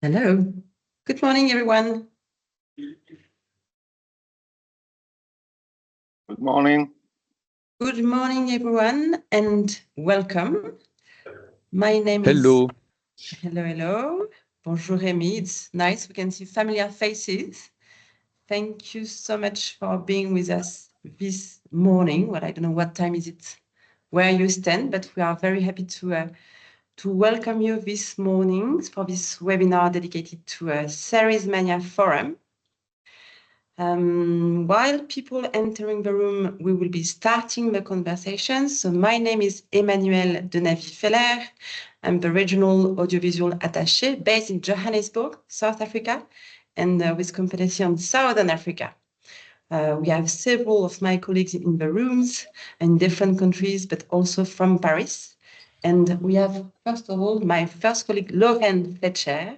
Hello. Good morning, everyone. Good morning. Good morning, everyone, and welcome. My name Hello. is... Hello. Bonjour, Rémi. It's nice. We can see familiar faces. Thank you so much for being with us this morning. Well, I don't know what time is it where you stand, but we are very happy to welcome you this morning for this webinar dedicated to Series Mania Forum. While people entering the room, we will be starting the conversation. So my name is Emmanuelle de Navy-Feller. I'm the regional audiovisual attaché based in Johannesburg, South Africa, and with competency on Southern Africa. We have several of my colleagues in the rooms in different countries, but also from Paris. And we have, first of all, my first colleague, Lorraine Fletcher,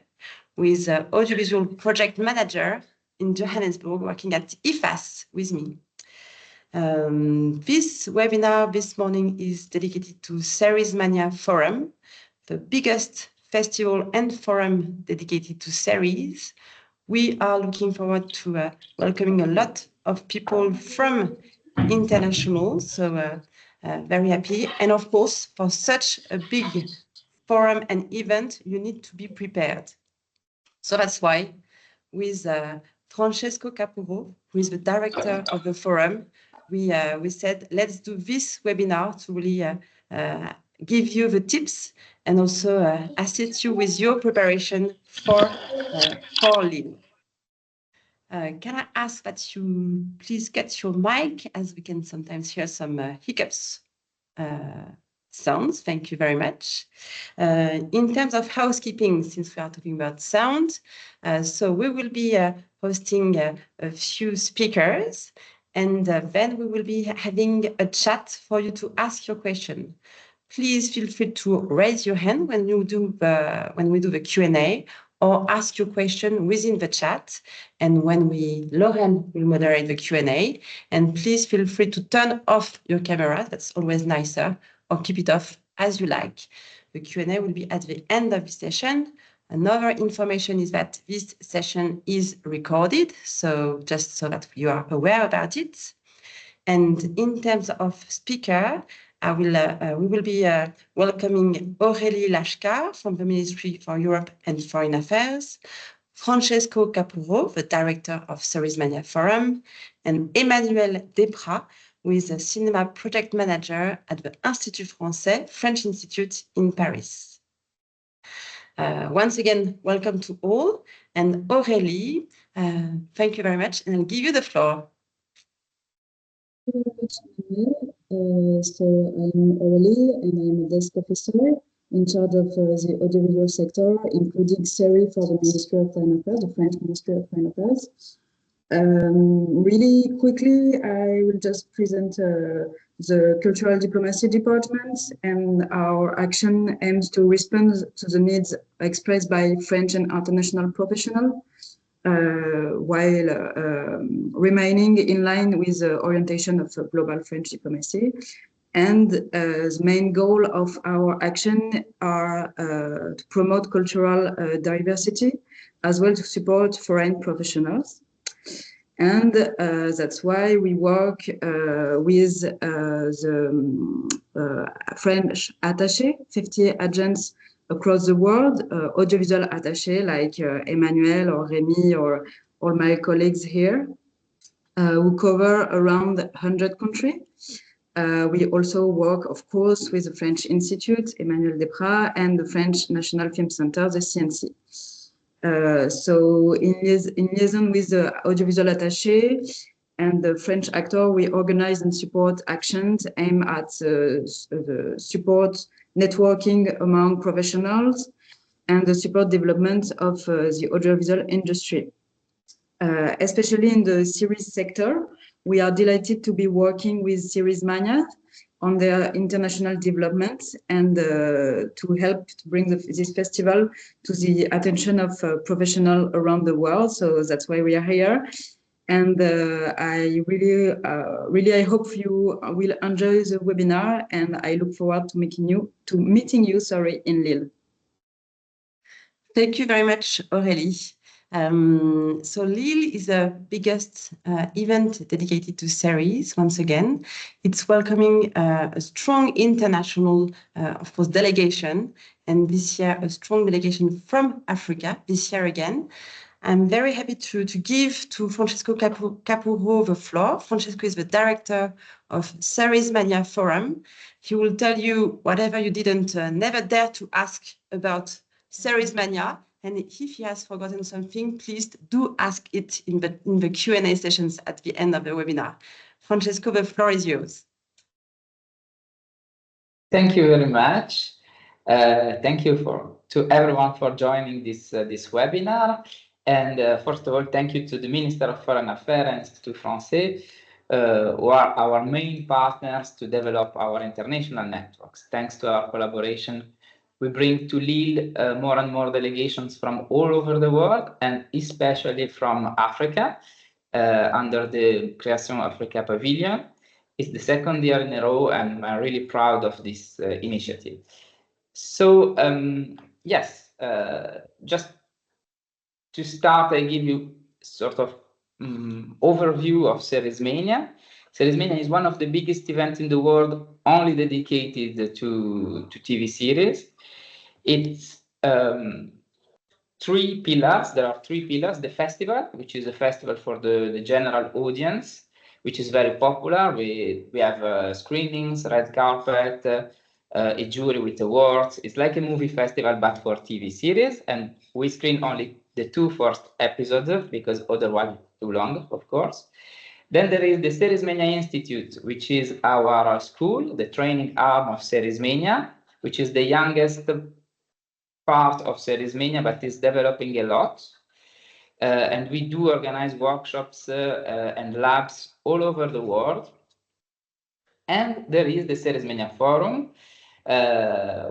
who is an audiovisual project manager in Johannesburg, working at IFAS with me. This webinar this morning is dedicated to Series Mania Forum, the biggest festival and forum dedicated to series. We are looking forward to welcoming a lot of people from international, so very happy. And of course, for such a big forum and event, you need to be prepared. So that's why with Francesco Capurro, who is the director of the forum, we said, let's do this webinar to really give you the tips and also assist you with your preparation for Lille. Can I ask that you please get your mic, as we can sometimes hear some hiccups sounds. Thank you very much. In terms of housekeeping, since we are talking about sound, so we will be hosting a few speakers, and then we will be having a chat for you to ask your question. Please feel free to raise your hand when we do the Q&A, or ask your question within the chat. And when Lorraine will moderate the Q&A, and please feel free to turn off your camera. That's always nicer, or keep it off as you like. The Q&A will be at the end of the session. Another information is that this session is recorded, so just so that you are aware about it. And in terms of speaker, we will be welcoming Aurélie Lashka from the Ministry for Europe and Foreign Affairs, Francesco Capurro, the director of Series Mania Forum, and Emmanuelle Desprats, who is a cinema project manager at the Institut Français, French Institute in Paris. Once again, welcome to all. And Aurélie, thank you very much, and I'll give you the floor. Thank you very much, so I'm Aurélie, and I'm a desk officer in charge of the audiovisual sector, including series for the Ministry of Foreign Affairs, the French Ministry of Foreign Affairs. Really quickly, I will just present the Cultural Diplomacy Department, and our action aims to respond to the needs expressed by French and international professionals, while remaining in line with the orientation of global French diplomacy. And the main goal of our action are to promote cultural diversity, as well to support foreign professionals. And that's why we work with the French attaché, 50 agents across the world, audiovisual attaché like Emmanuelle or Rémi or all my colleagues here, who cover around 100 countries. We also work, of course, with the French Institute, Emmanuelle Desprats, and the French National Film Center, the CNC. So in liaison with the audiovisual attaché and the French actor, we organize and support actions aimed at the support networking among professionals and the support development of the audiovisual industry. Especially in the series sector, we are delighted to be working with Series Mania on their international development and to help to bring this festival to the attention of professionals around the world. So that's why we are here. And I really hope you will enjoy the webinar, and I look forward to meeting you in Lille. Thank you very much, Aurélie. So Lille is the biggest event dedicated to series. Once again, it's welcoming a strong international, of course, delegation, and this year a strong delegation from Africa. This year again, I'm very happy to give to Francesco Capurro the floor. Francesco is the director of Series Mania Forum. He will tell you whatever you didn't never dare to ask about Series Mania. And if he has forgotten something, please do ask it in the Q&A sessions at the end of the webinar. Francesco, the floor is yours. Thank you very much. Thank you to everyone for joining this webinar. And first of all, thank you to the Minister of Foreign Affairs and Institut Français, who are our main partners to develop our international networks. Thanks to our collaboration, we bring to Lille more and more delegations from all over the world, and especially from Africa, under the Création Africa Pavilion. It's the second year in a row, and I'm really proud of this initiative. So, yes, just to start, I give you sort of overview of Series Mania. Series Mania is one of the biggest events in the world, only dedicated to TV series. It's three pillars. There are three pillars. The festival, which is a festival for the general audience, which is very popular. We have screenings, red carpet, a jury with awards. It's like a movie festival, but for TV series. And we screen only the two first episodes, because otherwise it's too long, of course. Then there is the Series Mania Institute, which is our school, the training arm of Series Mania, which is the youngest part of Series Mania, but is developing a lot. And we do organize workshops and labs all over the world. And there is the Series Mania Forum,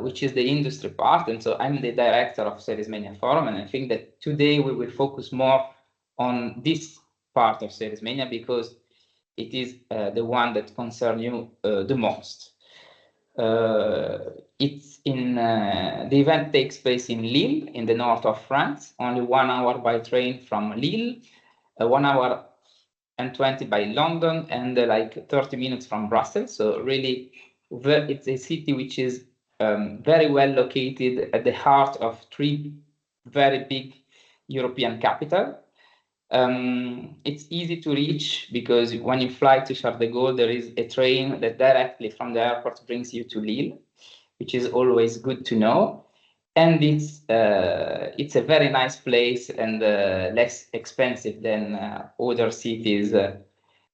which is the industry part. And so I'm the director of Series Mania Forum. And I think that today we will focus more on this part of Series Mania, because it is the one that concerns you the most. It's in the event takes place in Lille, in the north of France, only 1 hour by train from Lille, 1 hour and 20 by London, and like 30 minutes from Brussels. So really, it's a city which is very well located at the heart of three very big European capitals. It's easy to reach, because when you fly to Charles de Gaulle, there is a train that directly from the airport brings you to Lille, which is always good to know. And it's a very nice place, and less expensive than other cities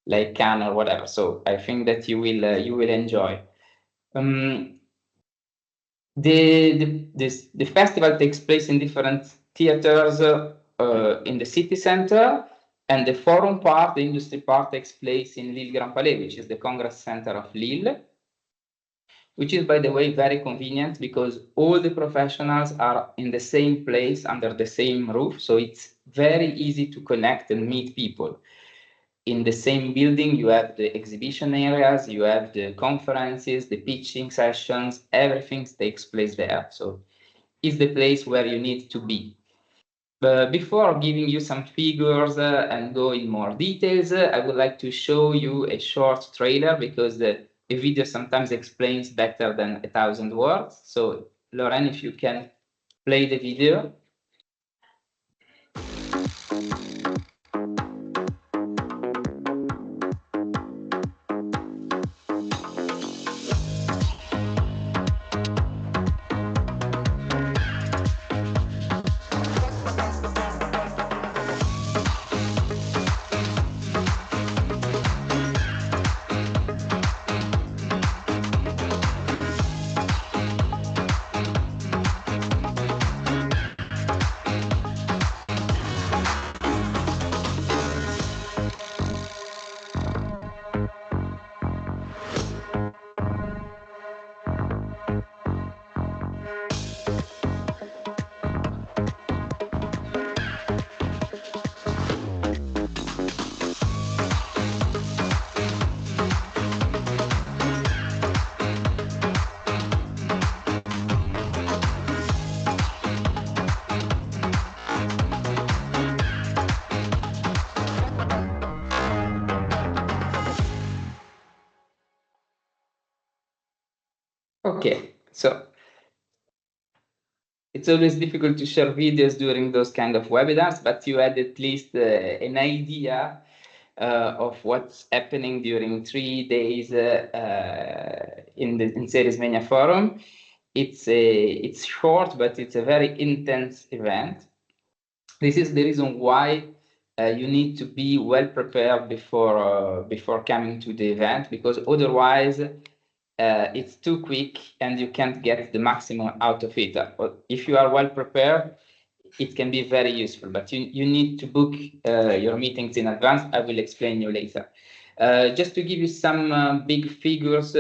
like Cannes or whatever. So I think that you will enjoy. The festival takes place in different theaters in the city center, and the forum part, the industry part, takes place in Lille Grand Palais, which is the Congress Center of Lille, which is, by the way, very convenient, because all the professionals are in the same place under the same roof. So it's very easy to connect and meet people. In the same building, you have the exhibition areas, you have the conferences, the pitching sessions, everything takes place there. So it's the place where you need to be. But before giving you some figures and go in more details, I would like to show you a short trailer, because a video sometimes explains better than 1,000 words. So Lorraine, if you can play the video. Okay, so it's always difficult to share videos during those kind of webinars, but you had at least an idea of what's happening during 3 days in Series Mania Forum. It's short, but it's a very intense event. This is the reason why you need to be well prepared before coming to the event, because otherwise it's too quick and you can't get the maximum out of it. But if you are well prepared, it can be very useful, but you need to book your meetings in advance. I will explain you later. Just to give you some big figures,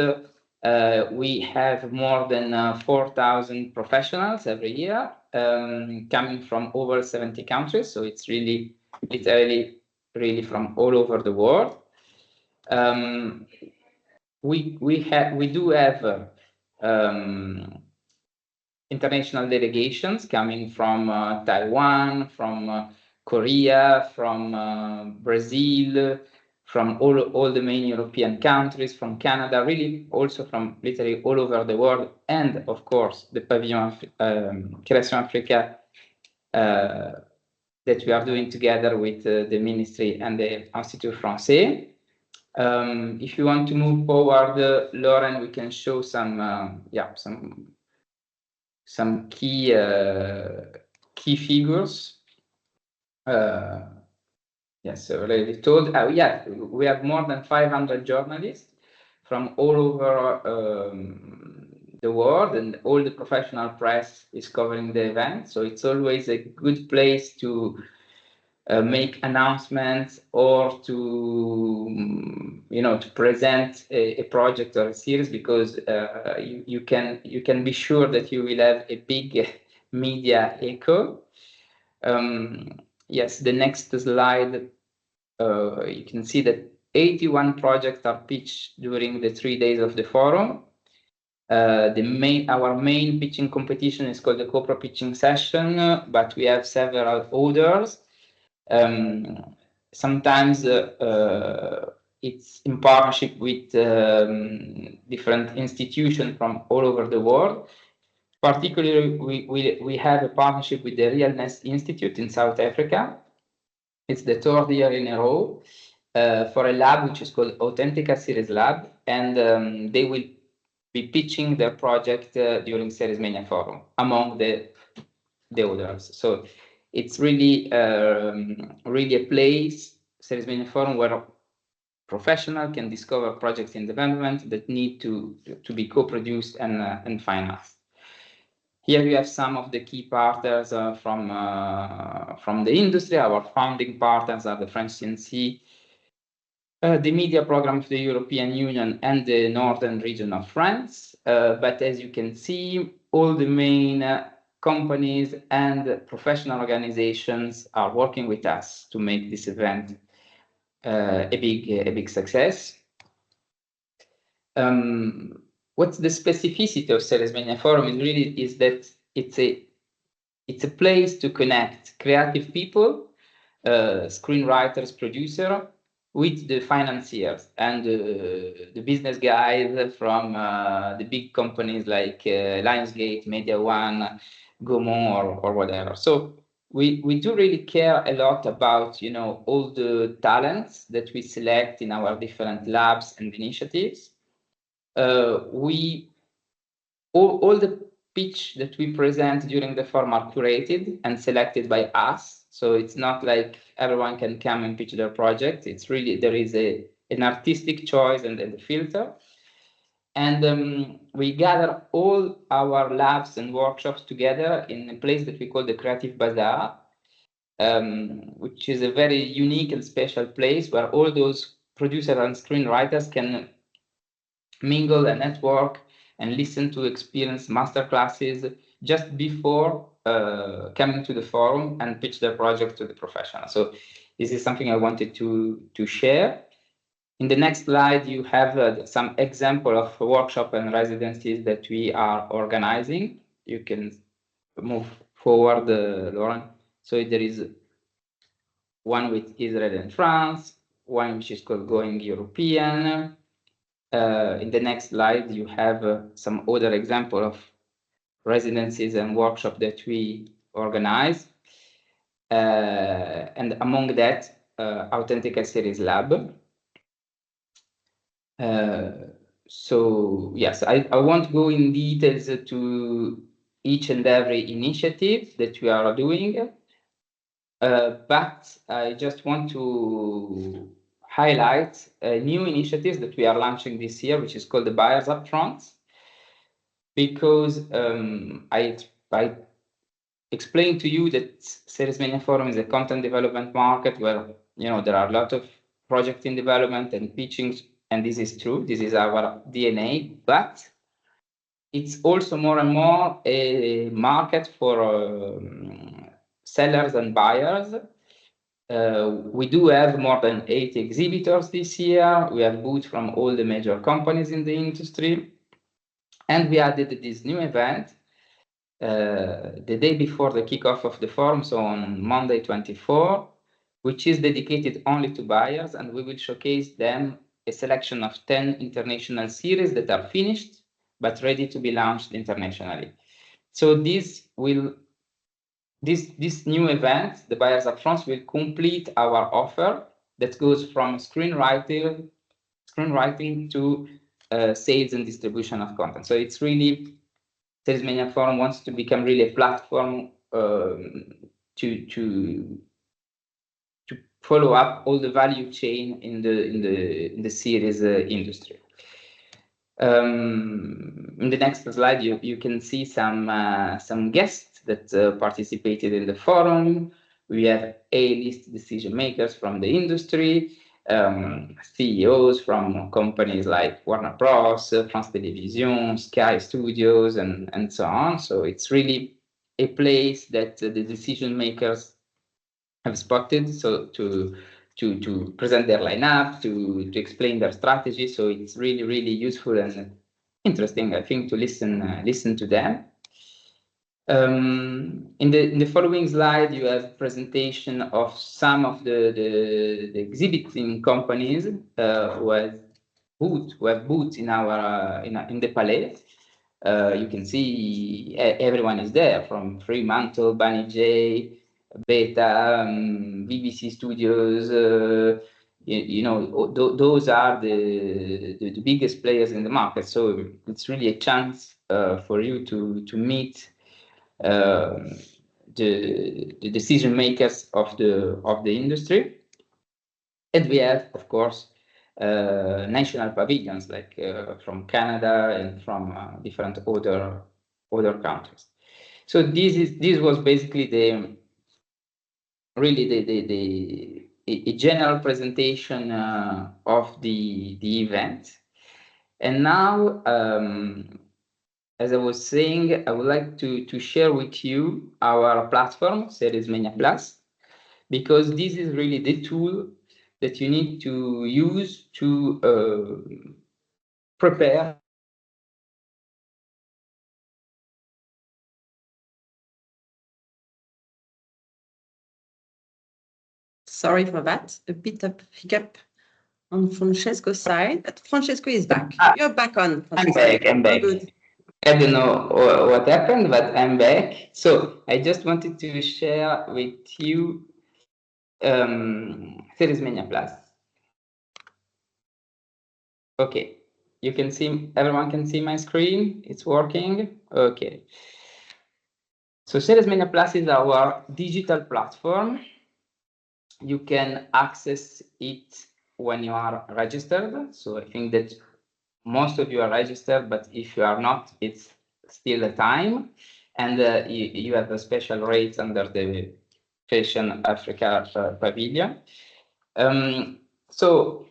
we have more than 4,000 professionals every year coming from over 70 countries. So it's really, really from all over the world. We do have international delegations coming from Taiwan, from Korea, from Brazil, from all the main European countries, from Canada, really also from literally all over the world, and of course the Pavillon Création Africa that we are doing together with the Ministry and the Institut Français. If you want to move forward, Lauren, we can show some key figures. Yes, already told. Yeah, we have more than 500 journalists from all over the world, and all the professional press is covering the event. So it's always a good place to make announcements or to to present a project or a series, because you can be sure that you will have a big media echo. Yes, the next slide, you can see that 81 projects are pitched during the 3 days of the forum. Our main pitching competition is called the Copro pitching session, but we have several others. Sometimes it's in partnership with different institutions from all over the world. Particularly, we have a partnership with the Readiness Institute in South Africa. It's the 3rd year in a row for a lab which is called Authentica Series Lab, and they will be pitching their project during Series Mania Forum among the others. So it's really a place, Series Mania Forum, where professionals can discover projects in development that need to be co-produced and financed. Here you have some of the key partners from the industry. Our founding partners are the French CNC, the media program of the European Union, and the northern region of France. But as you can see, all the main companies and professional organizations are working with us to make this event a big success. What's the specificity of Series Mania Forum is that it's a place to connect creative people, screenwriters, producers, with the financiers and the business guys from the big companies like Lionsgate, Media One, Gaumont, or whatever. So we do really care a lot about all the talents that we select in our different labs and initiatives. All the pitch that we present during the forum are curated and selected by us. So it's not like everyone can come and pitch their project. It's really, there is an artistic choice and a filter. And we gather all our labs and workshops together in a place that we call the Creative Bazaar, which is a very unique and special place where all those producers and screenwriters can mingle and network and listen to experience masterclasses just before coming to the forum and pitch their project to the professional. So this is something I wanted to share. In the next slide, you have some example of workshop and residencies that we are organizing. You can move forward, Lauren. So there is one with Israel and France, one which is called Going European, In the next slide, you have some other example of residencies and workshops that we organize. And among that, Authentica Series Lab. So yes, I won't go in details to each and every initiative that we are doing, but I just want to highlight new initiatives that we are launching this year, which is called the Buyers Upfront, because I explained to you that Series Mania Forum is a content development market where there are a lot of projects in development and pitchings, and this is true. This is our DNA, but it's also more and more a market for sellers and buyers. We do have more than 80 exhibitors this year. We have booths from all the major companies in the industry, and we added this new event the day before the kickoff of the forum, so on Monday 24, which is dedicated only to buyers, and we will showcase them a selection of 10 international series that are finished but ready to be launched internationally. So this new event, the Buyers Upfront, will complete our offer that goes from screenwriting to sales and distribution of content. So it's really, Series Mania Forum wants to become really a platform to follow up all the value chain in the series industry. In the next slide, you can see some guests that participated in the forum. We have A-list decision makers from the industry, CEOs from companies like Warner Bros, France Télévisions, Sky Studios, and so on. So it's really a place that the decision makers have spotted, so to present their lineup, to explain their strategy. So it's really useful and interesting, I think, to listen to them. In the following slide, you have presentation of some of the exhibiting companies who have booths in the Palais. You can see everyone is there, from Fremantle, Bunny J, Beta, BBC Studios. Those are the biggest players in the market. So it's really a chance for you to meet the decision makers of the industry. And we have, of course, national pavilions like from Canada and from different other countries. So this was basically a general presentation of the event. And now, as I was saying, I would like to share with you our platform, Series Mania Plus, because this is really the tool that you need to use to prepare. Sorry for that. A bit of hiccup on Francesco's side, but Francesco is back. You're back on, Francesco. I'm back. Good. I don't know what happened, but I'm back. So I just wanted to share with you Series Mania Plus. Okay, everyone can see my screen. It's working. Okay. So Series Mania Plus is our digital platform. You can access it when you are registered. So I think that most of you are registered, but if you are not, it's still a time. And you have a special rates under the Fashion Africa Pavilion. So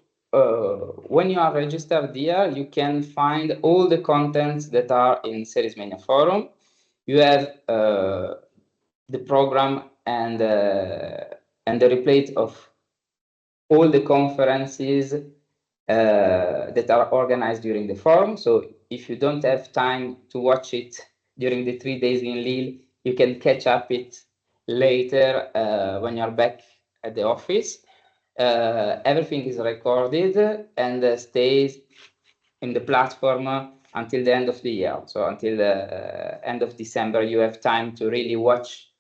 when you are registered here, you can find all the contents that are in Series Mania Forum. You have the program and the replays of all the conferences that are organized during the forum. So if you don't have time to watch it during the 3 days in Lille, you can catch up it later when you're back at the office. Everything is recorded and stays in the platform until the end of the year. So until the end of December, you have time to really watch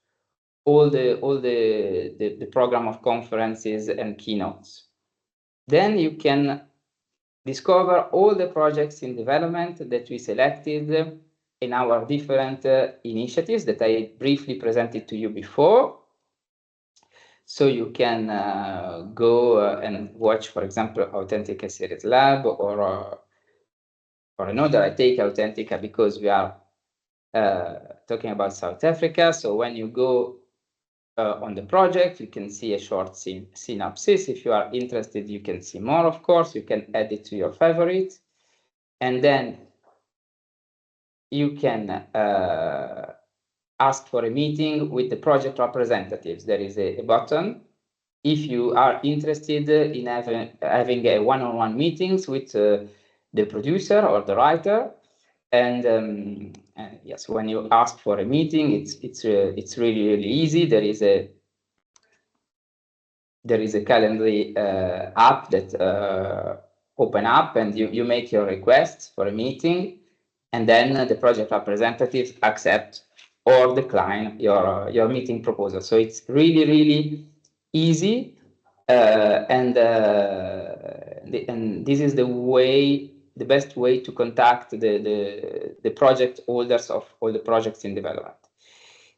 all the program of conferences and keynotes. Then you can discover all the projects in development that we selected in our different initiatives that I briefly presented to you before. So you can go and watch, for example, Authentica Series Lab or another. I take Authentica because we are talking about South Africa. So when you go on the project, you can see a short synopsis. If you are interested, you can see more, of course. You can add it to your favorites. And then you can ask for a meeting with the project representatives. There is a button. If you are interested in having a one-on-one meetings with the producer or the writer, and yes, when you ask for a meeting, it's really easy. There is a Calendly app that open up, and you make your request for a meeting, and then the project representatives accept or decline your meeting proposal. So it's really easy, and this is the best way to contact the project holders of all the projects in development.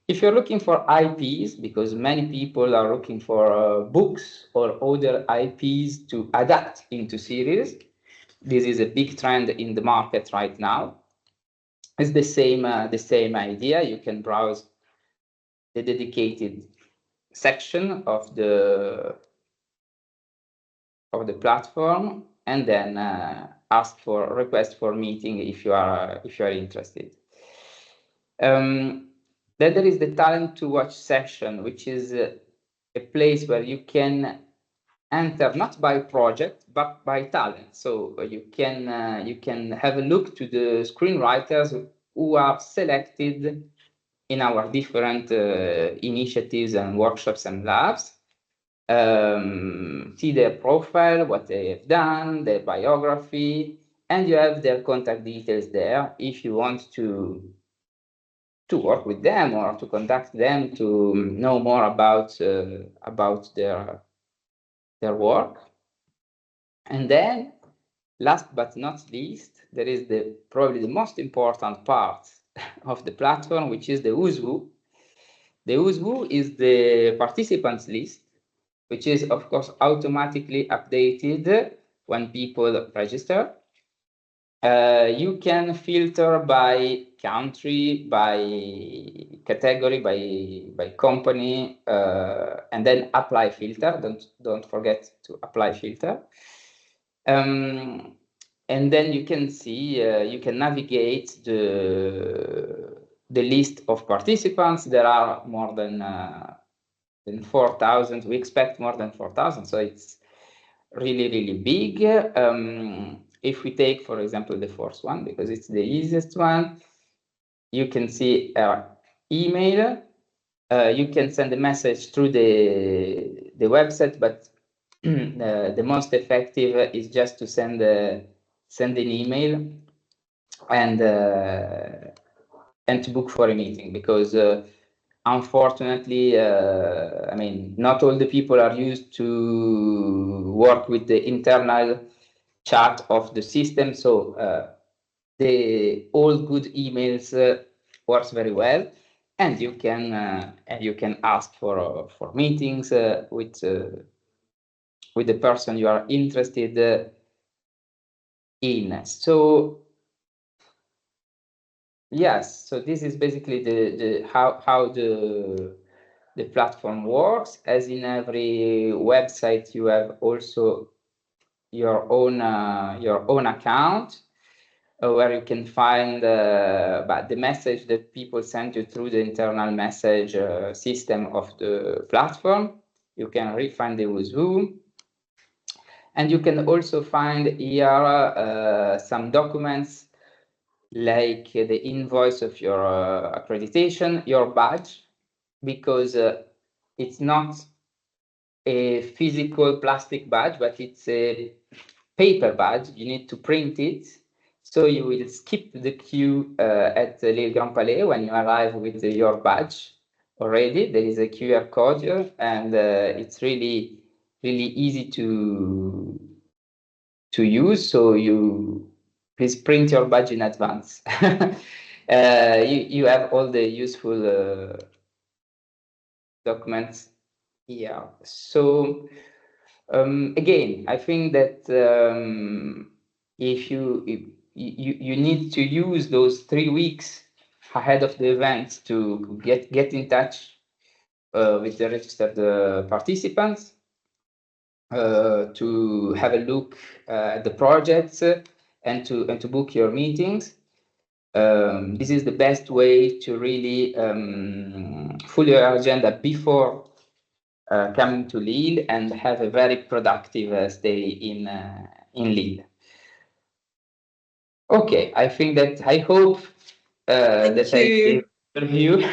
If you're looking for IPs, because many people are looking for books or other IPs to adapt into series, this is a big trend in the market right now. It's the same idea. You can browse the dedicated section of the platform and then ask for a request for meeting if you are interested. Then there is the Talent to Watch section, which is a place where you can enter not by project but by talent. So you can have a look to the screenwriters who are selected in our different initiatives and workshops and labs. See their profile, what they have done, their biography, and you have their contact details there if you want to work with them or to contact them to know more about their work. And then, last but not least, there is probably the most important part of the platform, which is the Who's Who. The Who's Who is the participants list, which is, of course, automatically updated when people register. You can filter by country, by category, by company, and then apply filter. Don't forget to apply filter. And then you can see, you can navigate the list of participants. There are more than 4,000. We expect more than 4,000, so it's really big. If we take, for example, the first one, because it's the easiest one, you can see our email. You can send a message through the website, but the most effective is just to send an email and to book for a meeting, because unfortunately, I mean, not all the people are used to work with the internal chat of the system. So the all good emails works very well, and you can ask for meetings with the person you are interested in. So yes, so this is basically the how the platform works. As in every website, you have also your own account where you can find the message that people send you through the internal message system of the platform. You can find the Who's Who. And you can also find here some documents like the invoice of your accreditation, your badge, because it's not a physical plastic badge, but it's a paper badge. You need to print it, So you will skip the queue at the Lille Grand Palais when you arrive with your badge already. There is a QR code here, and it's really easy to use. So you please print your badge in advance. You have all the useful documents here. So again, I think that if you need to use those 3 weeks ahead of the event to get in touch with the registered participants, to have a look at the projects and to book your meetings. This is the best way to really fill your agenda before coming to Lille and have a very productive stay in Lille. Okay, I think that I hope that I gave a review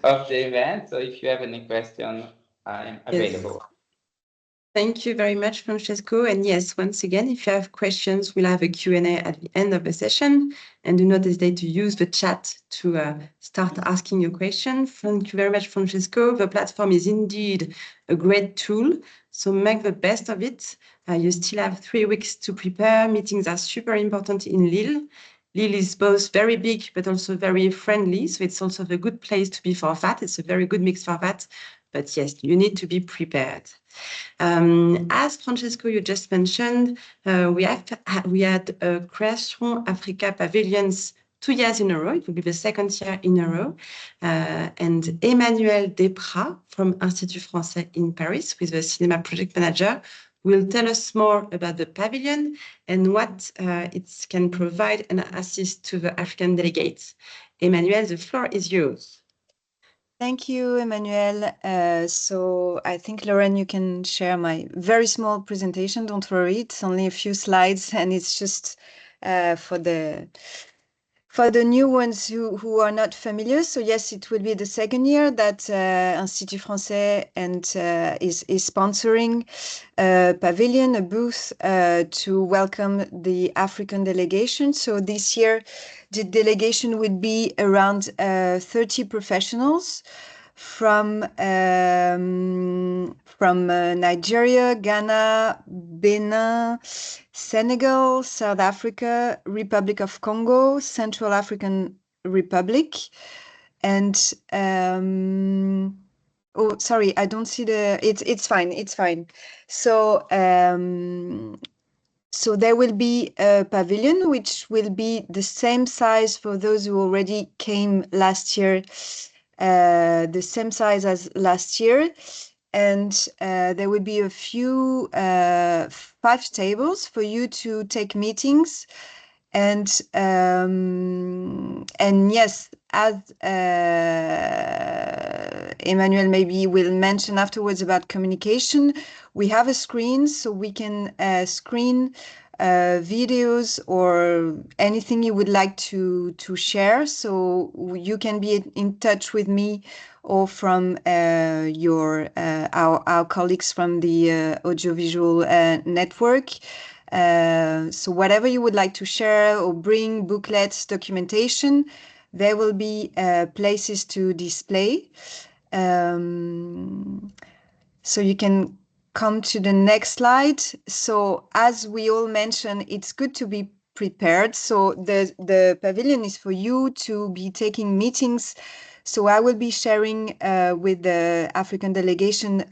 of the event. So if you have any question, I'm available. Yes. Thank you very much, Francesco. And yes, once again, if you have questions, we'll have a Q&A at the end of the session. And do not hesitate to use the chat to start asking your question. Thank you very much, Francesco. The platform is indeed a great tool. So make the best of it. You still have 3 weeks to prepare. Meetings are super important in Lille. Lille is both very big, but also very friendly. So it's also a good place to be for that. It's a very good mix for that. But yes, you need to be prepared. As Francesco, you just mentioned, we had Création Africa pavilions 2 years in a row. It will be the 2nd year in a row. And Emmanuel Desprats from Institut Français in Paris, with the cinema project manager, will tell us more about the pavilion and what it can provide and assist to the African delegates. Emmanuel, the floor is yours. Thank you, Emmanuel. So I think, Lauren, you can share my very small presentation. Don't worry, it's only a few slides, and it's just for the new ones who are not familiar. So yes, it will be the 2nd year that Institut Français is sponsoring a pavilion, a booth to welcome the African delegation. So this year, the delegation would be around 30 professionals from Nigeria, Ghana, Benin, Senegal, South Africa, Republic of Congo, Central African Republic, and oh, sorry, I don't see the. It's fine. So so there will be a pavilion which will be the same size for those who already came last year, the same size as last year. And there will be a few 5 tables for you to take meetings. And yes, as Emmanuel maybe will mention afterwards about communication, we have a screen, so we can screen videos or anything you would like to share. So you can be in touch with me or from our colleagues from the Audiovisual network. So whatever you would like to share or bring, booklets, documentation, there will be places to display. So you can come to the next slide. So as we all mentioned, it's good to be prepared. So the pavilion is for you to be taking meetings. So I will be sharing with the African delegation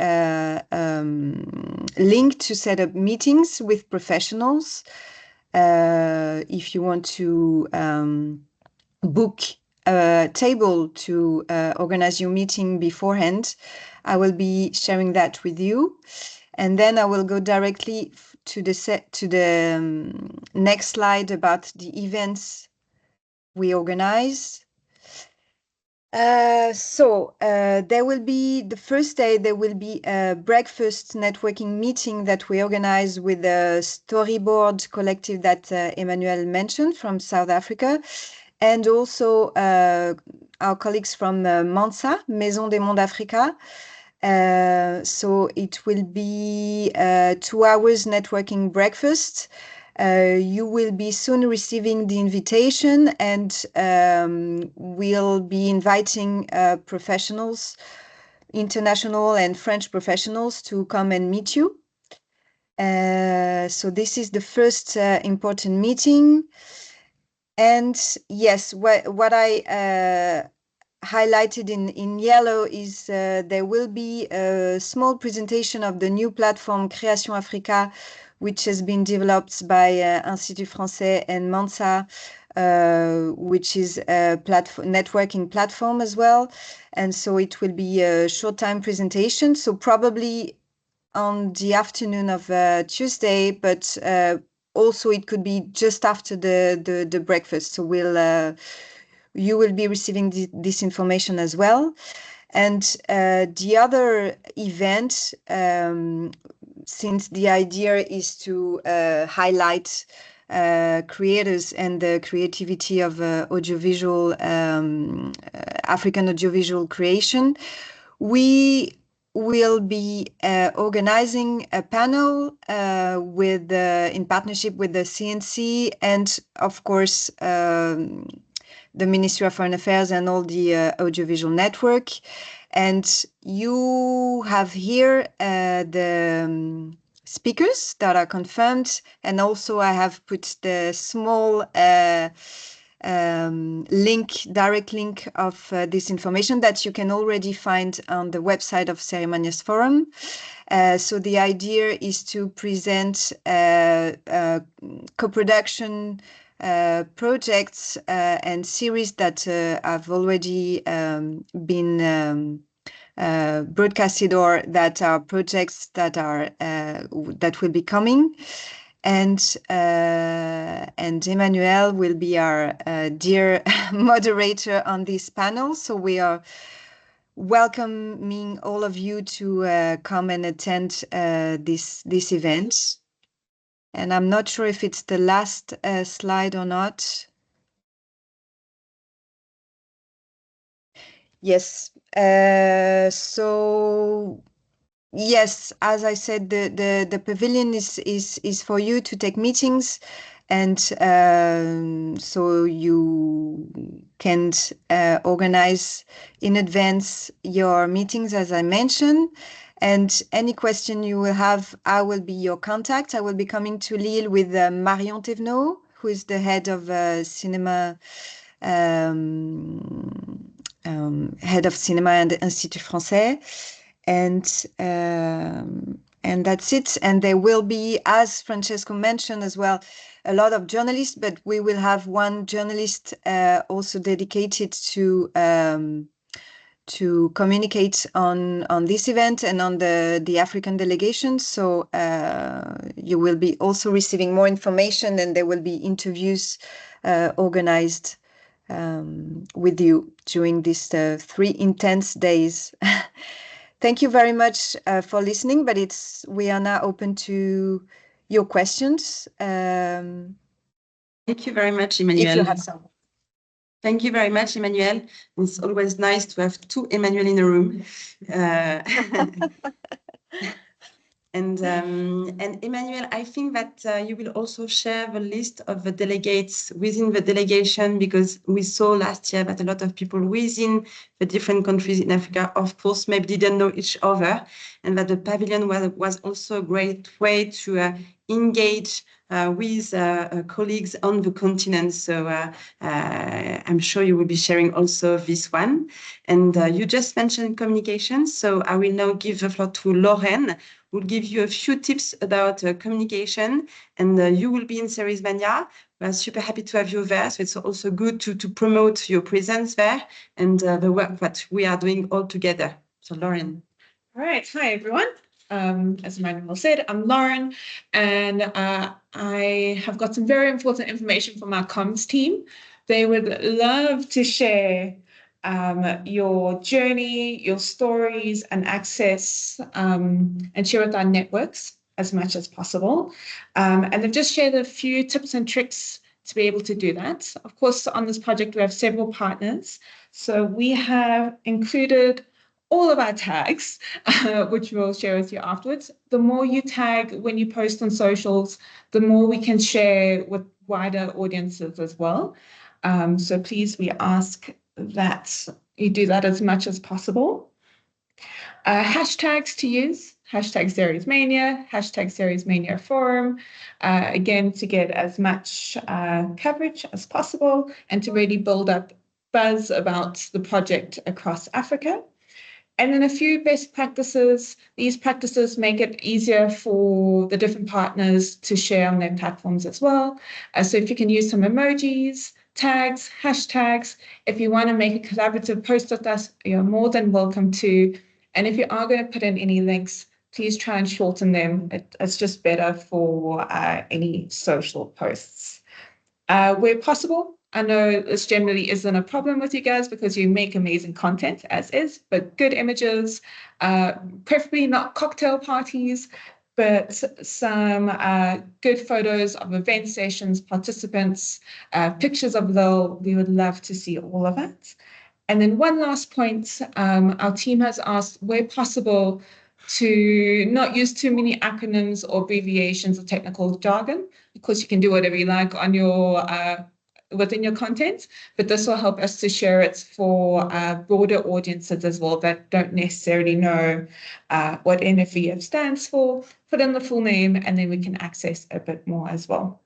link to set up meetings with professionals. If you want to book a table to organize your meeting beforehand, I will be sharing that with you. And then I will go directly to the next slide about the events we organize. So there will be the first day, there will be a breakfast networking meeting that we organize with the Storyboard collective that Emmanuel mentioned from South Africa, and also our colleagues from Mansa, Maison des Mondes Africa. So it will be 2 hours networking breakfast You will be soon receiving the invitation, and we'll be inviting professionals, international and French professionals, to come and meet you. So this is the first important meeting. And yes, what I highlighted in yellow is there will be a small presentation of the new platform Création Africa, which has been developed by Institut Français and Mansa, which is a networking platform as well. And so it will be a short time presentation. So probably on the afternoon of Tuesday, but also it could be just after the breakfast. So you will be receiving this information as well. And the other event, since the idea is to highlight creators and the creativity of audiovisual, African audiovisual creation, we will be organizing a panel in partnership with the CNC and, of course, the Ministry of Foreign Affairs and all the audiovisual network. And you have here the speakers that are confirmed. And also I have put the small direct link of this information that you can already find on the website of Series Mania Forum. So the idea is to present co-production projects and series that have already been broadcasted, or that are projects that will be coming. And Emmanuel will be our dear moderator on this panel. So we are welcoming all of you to come and attend this event. And I'm not sure if it's the last slide or not. Yes. So yes, as I said, the pavilion is for you to take meetings, and so you can organize in advance your meetings, as I mentioned. And any question you will have, I will be your contact. I will be coming to Lille with Marion Thévenot, who is the head of cinema. Head of cinema and the Institut Français, and that's it. And there will be, as Francesco mentioned as well, a lot of journalists, but we will have one journalist also dedicated to communicate on this event and on the African delegation. So you will be also receiving more information, and there will be interviews organized with you during these 3 intense days. Thank you very much for listening, but we are now open to your questions. Thank you very much, Emmanuel. If you have some. Thank you very much, Emmanuel. It's always nice to have 2 Emmanuel in a room. And Emmanuel, I think that you will also share the list of the delegates within the delegation, because we saw last year that a lot of people within the different countries in Africa, of course, maybe didn't know each other, and that the pavilion was also a great way to engage with colleagues on the continent. So I'm sure you will be sharing also this one. And you just mentioned communication, so I will now give the floor to Lauren, who will give you a few tips about communication. And you will be in Series Mania. We're super happy to have you there. So it's also good to promote your presence there and the work that we are doing all together. So Lauren. All right. Hi, everyone. As Emmanuel said, I'm Lauren, and I have got some very important information from our comms team. They would love to share your journey, your stories, and access and share with our networks as much as possible. And they've just shared a few tips and tricks to be able to do that. Of course, on this project, we have several partners. So we have included all of our tags, which we'll share with you afterwards. The more you tag when you post on socials, the more we can share with wider audiences as well. So please, we ask that you do that as much as possible. Hashtags to use, hashtag Series Mania, hashtag Series Mania Forum, again, to get as much coverage as possible and to really build up buzz about the project across Africa. And then a few best practices. These practices make it easier for the different partners to share on their platforms as well. So if you can use some emojis, tags, hashtags, if you want to make a collaborative post with us, you're more than welcome to. And if you are going to put in any links, please try and shorten them. It's just better for any social posts. Where possible, I know this generally isn't a problem with you guys because you make amazing content as is, but good images, preferably not cocktail parties, but some good photos of event sessions, participants, pictures of Lil. We would love to see all of it. And then one last point, our team has asked, where possible, to not use too many acronyms or abbreviations or technical jargon, because you can do whatever you like on your within your content, but this will help us to share it for broader audiences as well that don't necessarily know what NFVF stands for. Put in the full name and then we can access a bit more as well.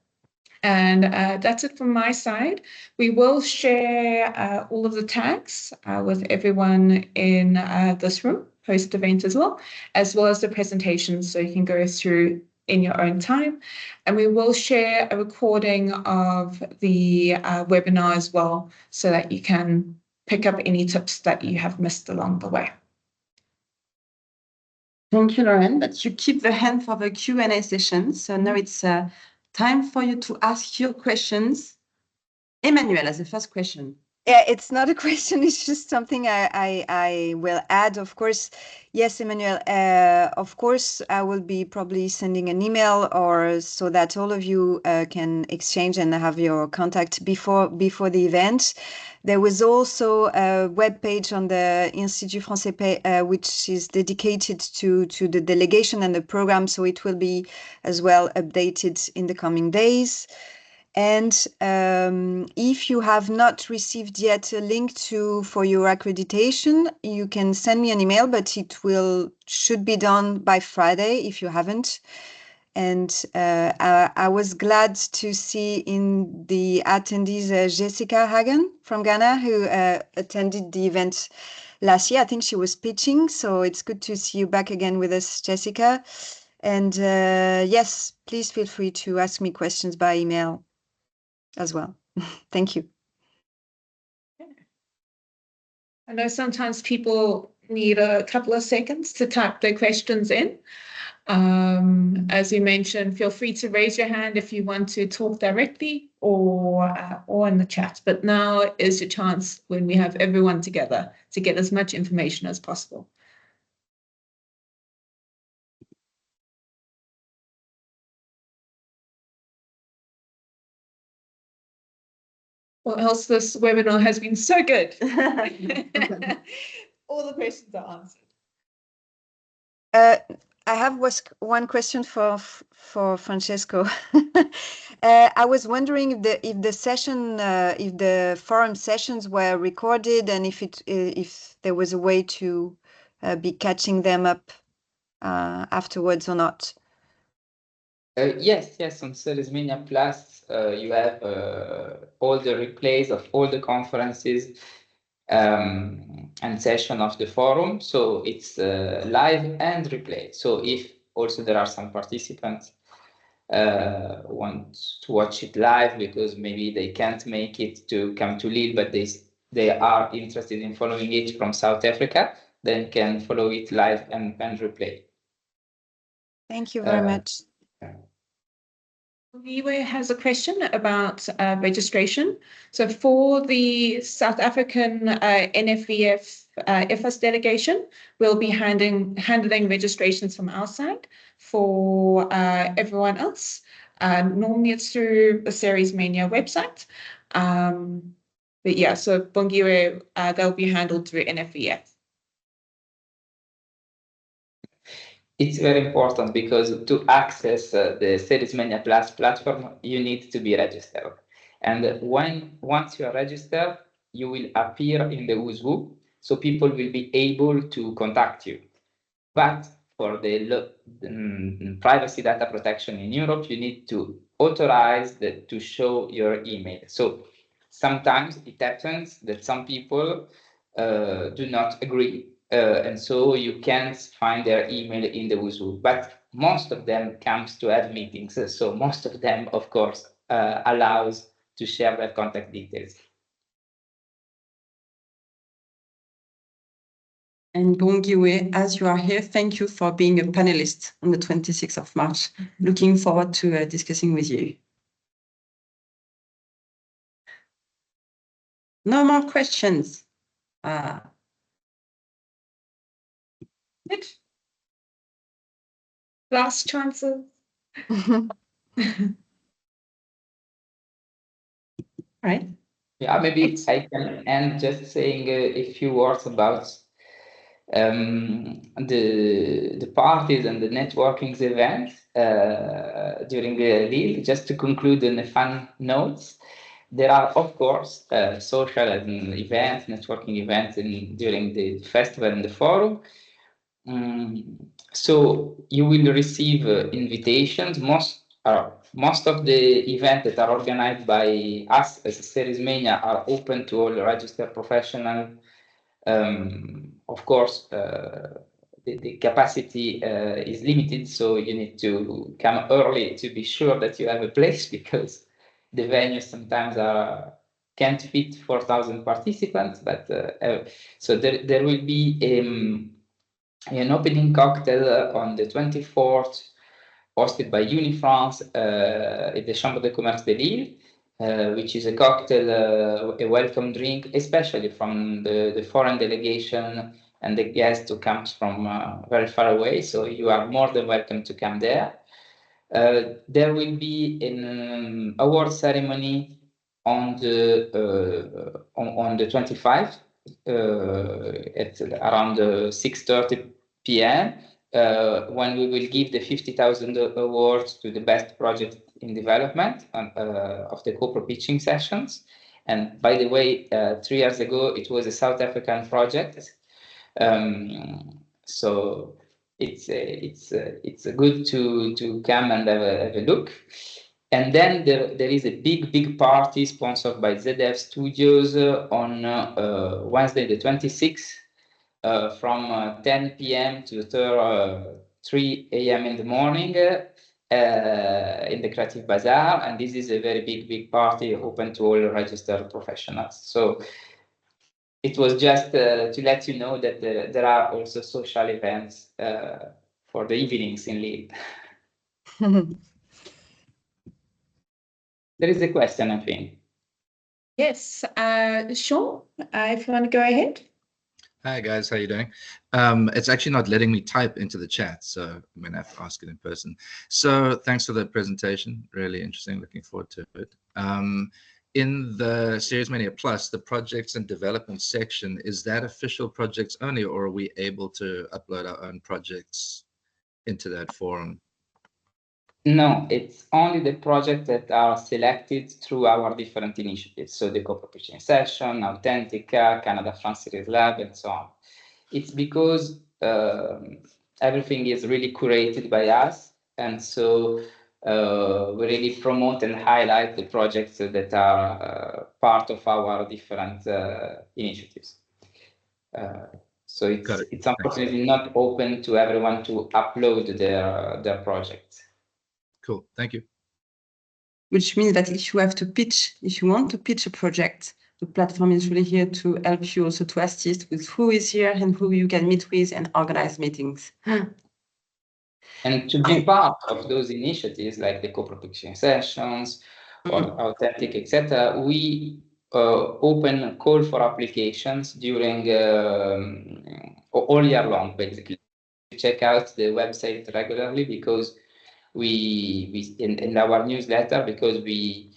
And that's it from my side. We will share all of the tags with everyone in this room post-event as well as the presentations, so you can go through in your own time. And we will share a recording of the webinar as well, so that you can pick up any tips that you have missed along the way. Thank you, Lauren. But you keep the hand for the Q&A session. So now it's time for you to ask your questions. Emmanuel has the first question. Yeah, it's not a question. It's just something I will add. Of course, yes, Emmanuel. Of course, I will be probably sending an email or so that all of you can exchange and have your contact before the event. There was also a web page on the Institut Français which is dedicated to the delegation and the program, so it will be as well updated in the coming days. And if you have not received yet a link for your accreditation, you can send me an email, but it should be done by Friday if you haven't. And I was glad to see in the attendees Jessica Hagen from Ghana, who attended the event last year. I think she was pitching, so it's good to see you back again with us, Jessica. And yes, please feel free to ask me questions by email as well. Thank you. I know sometimes people need a couple of seconds to type their questions in. As you mentioned, feel free to raise your hand if you want to talk directly or in the chat. But now is your chance when we have everyone together to get as much information as possible. Or else this webinar has been so good. All the questions are answered. I have one question for Francesco. I was wondering if the forum sessions were recorded and if there was a way to be catching them up afterwards or not. Yes, on Series Mania Plus, you have all the replays of all the conferences and session of the forum. So it's live and replay. So if also there are some participants want to watch it live because maybe they can't make it to come to Lille, but they are interested in following it from South Africa, then can follow it live and replay. Thank you very much. Liwe has a question about registration. So for the South African NFVF IFAS delegation, we'll be handling registrations from our side. For everyone else, normally it's through the Series Mania website. But yeah, so Bongiwe, they'll be handled through NFVF. It's very important because to access the Series Mania Plus platform, you need to be registered. And once you are registered, you will appear in the Who's Who, so people will be able to contact you. But for the privacy data protection in Europe, you need to authorize to show your email. So sometimes it happens that some people do not agree, and so you can't find their email in the Who's Who. But most of them comes to have meetings, so most of them, of course, allows to share their contact details. And Bongiwe, as you are here, thank you for being a panelist on the 26th of March. Looking forward to discussing with you. No more questions. Good. Last chances. Right. Yeah, maybe I can end just saying a few words about the parties and the networking events during the Lille. Just to conclude on a fun notes, there are of course social events, networking events during the festival and the forum. So you will receive invitations. Most of the events that are organized by us as a Series Mania are open to all registered professionals. Of course, the capacity is limited, so you need to come early to be sure that you have a place, because the venues sometimes can't fit 4,000 participants. But so there will be an opening cocktail on the 24th, hosted by Unifrance at the Chambre de Commerce de Lille, which is a cocktail, a welcome drink, especially from the foreign delegation and the guests who comes from very far away. So you are more than welcome to come there. There will be an award ceremony on the 25th at around 6:30 p.m. When we will give the 50,000 awards to the best project in development of the co-pitching sessions. And by the way, 3 years ago it was a South African project, so it's good to come and have a look. And then there is a big party sponsored by ZF Studios on Wednesday the 26th, from 10 p.m. to 3 a.m. in the morning in the Creative Bazaar. And this is a very big party open to all registered professionals. So it was just to let you know that there are also social events for the evenings in Lille. There is a question, I think. Yes, Sean, if you want to go ahead. Hi guys, how you doing? It's actually not letting me type into the chat, so I'm gonna have to ask it in person. So thanks for the presentation, really interesting, looking forward to it. In the Series Mania Plus, the projects and development section, is that official projects only, or are we able to upload our own projects into that forum? No, it's only the projects that are selected through our different initiatives. So the co-pitching session, Authentica, Canada France Series Lab, and so on. It's because everything is really curated by us, and so we really promote and highlight the projects that are part of our different initiatives. So it's unfortunately not open to everyone to upload their projects. Cool, thank you. Which means that if you want to pitch a project, the platform is really here to help you, also to assist with who is here and who you can meet with and organize meetings. And to be part of those initiatives, like the co-production sessions or Authentic, etc., we open a call for applications during all year long, basically. Check out the website regularly, because we in our newsletter, because we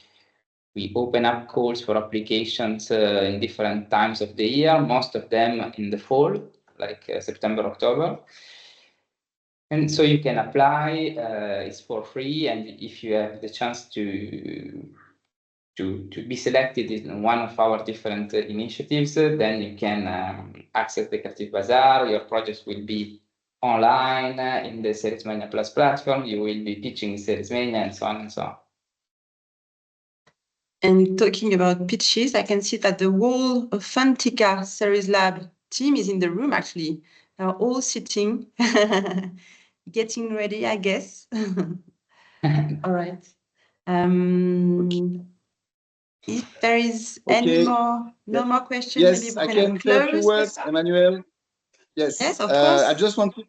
open up calls for applications in different times of the year, most of them in the fall, like September, October. And so you can apply, it's for free, and if you have the chance to be selected in one of our different initiatives, then you can access the Creative Bazaar. Your projects will be online in the Series Mania Plus platform. You will be pitching Series Mania and so on and so on. And talking about pitches, I can see that the whole Fantica Series Lab team is in the room, actually. They're all sitting, getting ready, I guess. All right. If there is any more, no more questions, yes, maybe we I can can say a few close. words, Emmanuel. Yes, Yes, of course. I just wanted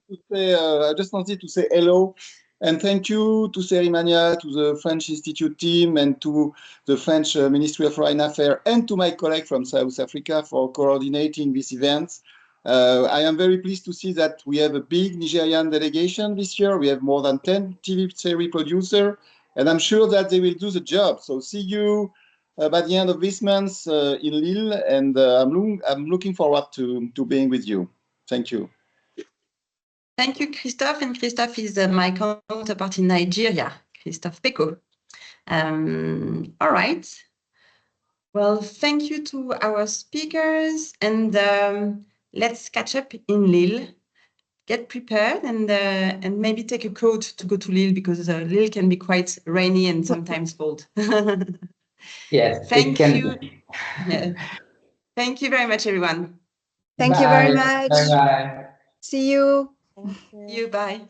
to say hello and thank you to Series Mania, to the French Institute team, and to the French Ministry of Foreign Affairs, and to my colleague from South Africa for coordinating this event. I am very pleased to see that we have a big Nigerian delegation this year. We have more than 10 TV series producers, and I'm sure that they will do the job. So see you by the end of this month in Lille, and I'm looking forward to being with you. Thank you. Thank you, Christophe. And Christophe is my counterpart in Nigeria, Christophe Peko. All right. Well, thank you to our speakers, and let's catch up in Lille. Get prepared and maybe take a coat to go to Lille, because Lille can be quite rainy and sometimes cold. Yes, Thank you. Yeah. Thank you very much, everyone. Thank you very Bye. much. Bye-bye. See you. See you. Bye.